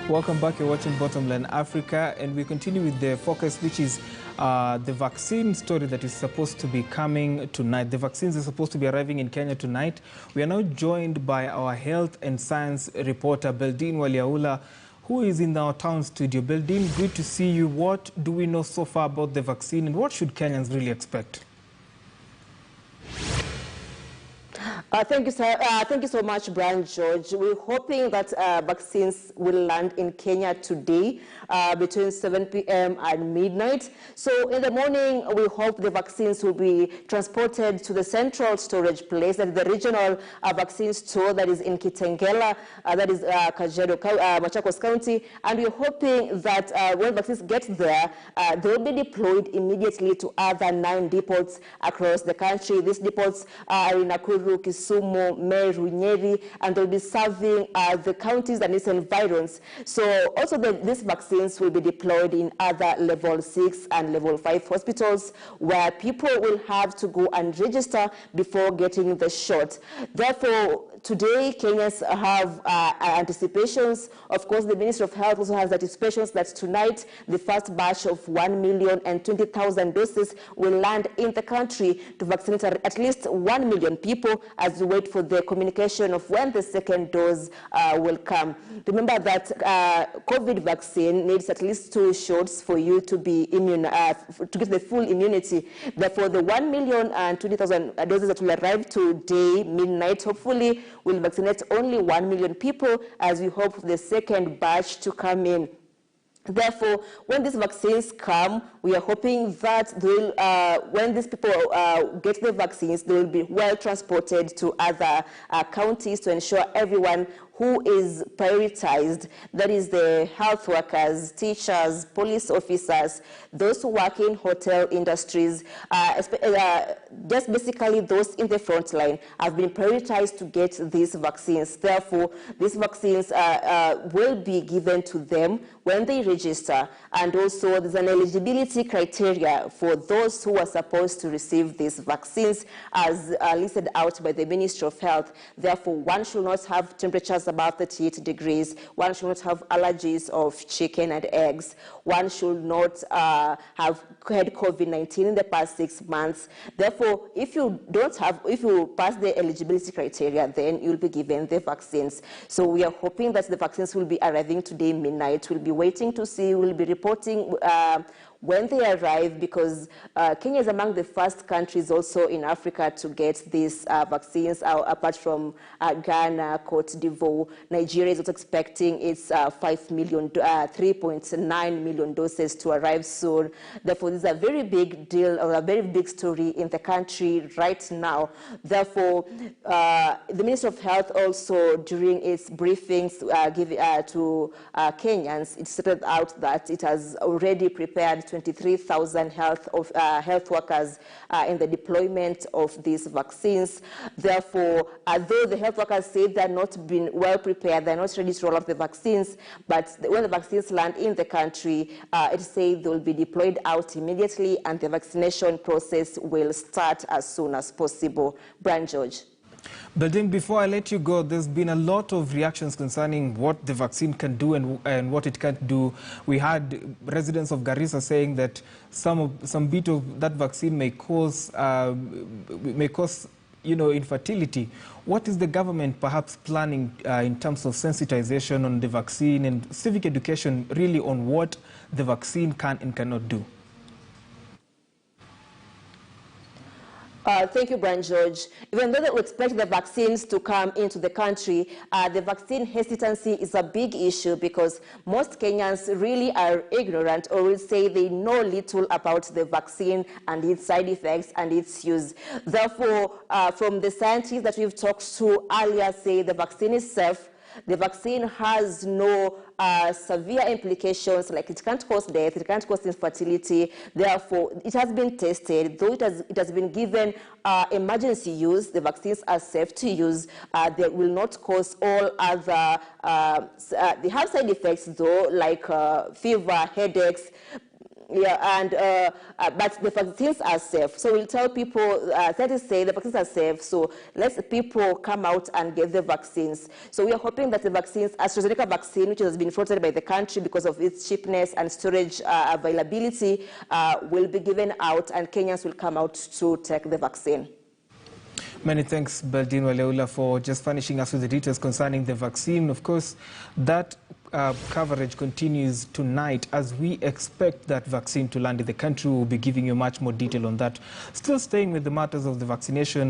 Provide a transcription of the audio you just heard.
Welcome back. You're watching Bottomline Africa, and we continue with the focus, which is the vaccine story that is supposed to be coming tonight. The vaccines are supposed to be arriving in Kenya tonight. We are now joined by our health and science reporter, Beldin Waliaula, who is in our town studio. Beldin, good to see you. What do we know so far about the vaccine, and what should Kenyans really expect? Thank you so much, Brian George. We're hoping that vaccines will land in Kenya today between 7 p.m. and midnight. So in the morning, we hope the vaccines will be transported to the central storage place, that is the regional vaccine store that is in Kitengela, that is Kajiado, Machakos County. And we're hoping that when vaccines get there, they'll be deployed immediately to other 9 depots across the country. These depots are in Nakuru, Kisumu, Meru, Nyeri, and they'll be serving the counties and its environs. So also these vaccines will be deployed in other level 6 and level 5 hospitals where people will have to go and register before getting the shot. Therefore, today, Kenyans have anticipations. Of course, the Ministry of Health also has anticipations that tonight, the first batch of 1,020,000 doses will land in the country to vaccinate at least 1 million people as we wait for the communication of when the second dose will come. Remember that COVID vaccine needs at least 2 shots for you to be immune, to get the full immunity. Therefore, the 1,020,000 doses that will arrive today, midnight, hopefully will vaccinate only 1 million people as we hope for the second batch to come in. Therefore, when these vaccines come, we are hoping that when these people get the vaccines, they will be well transported to other counties to ensure everyone who is prioritized, that is the health workers, teachers, police officers, those who work in hotel industries, just basically those in the front line have been prioritized to get these vaccines. Therefore, these vaccines will be given to them when they register, and also there's an eligibility criteria for those who are supposed to receive these vaccines as listed out by the Ministry of Health. Therefore, one should not have temperatures above 38 degrees, one should not have allergies of chicken and eggs, one should not have had COVID-19 in the past 6 months. Therefore, if you pass the eligibility criteria, then you'll be given the vaccines. So we are hoping that the vaccines will be arriving today midnight. We'll be waiting to see, we'll be reporting when they arrive, because Kenya is among the first countries also in Africa to get these vaccines, apart from Ghana, Cote d'Ivoire. Nigeria is also expecting its 3.9 million doses to arrive soon. Therefore, this is a very big deal, or a very big story in the country right now. Therefore, the Ministry of Health also, during its briefings to Kenyans, it stated out that it has already prepared 23,000 health workers in the deployment of these vaccines. Therefore, although the health workers say they're not been well prepared, they're not ready to roll out the vaccines, but when the vaccines land in the country, it says they will be deployed out immediately and the vaccination process will start as soon as possible. Brian George. But then before I let you go, there's been a lot of reactions concerning what the vaccine can do and what it can't do. We had residents of Garissa saying that some bit of that vaccine may cause infertility. What is the government perhaps planning in terms of sensitization on the vaccine and civic education really on what the vaccine can and cannot do? Thank you, Brian George. Even though we expect the vaccines to come into the country, the vaccine hesitancy is a big issue because most Kenyans really are ignorant, or will say they know little about the vaccine and its side effects and its use. Therefore, from the scientists that we've talked to earlier, say the vaccine is safe. The vaccine has no severe implications, like it can't cause death, it can't cause infertility. Therefore, it has been tested. Though it has been given emergency use, the vaccines are safe to use. They will not cause all other, they have side effects though, like fever, headaches. but the vaccines are safe. So we'll tell people, that is say the vaccines are safe. So let people come out and get the vaccines. So we are hoping that the vaccines, AstraZeneca vaccine, which has been floated by the country because of its cheapness and storage availability, will be given out, and Kenyans will come out to take the vaccine. Many thanks, Baldine Waleula, for just furnishing us with the details concerning the vaccine. Of course, that coverage continues tonight as we expect that vaccine to land in the country. We'll be giving you much more detail on that. Still staying with the matters of the vaccination.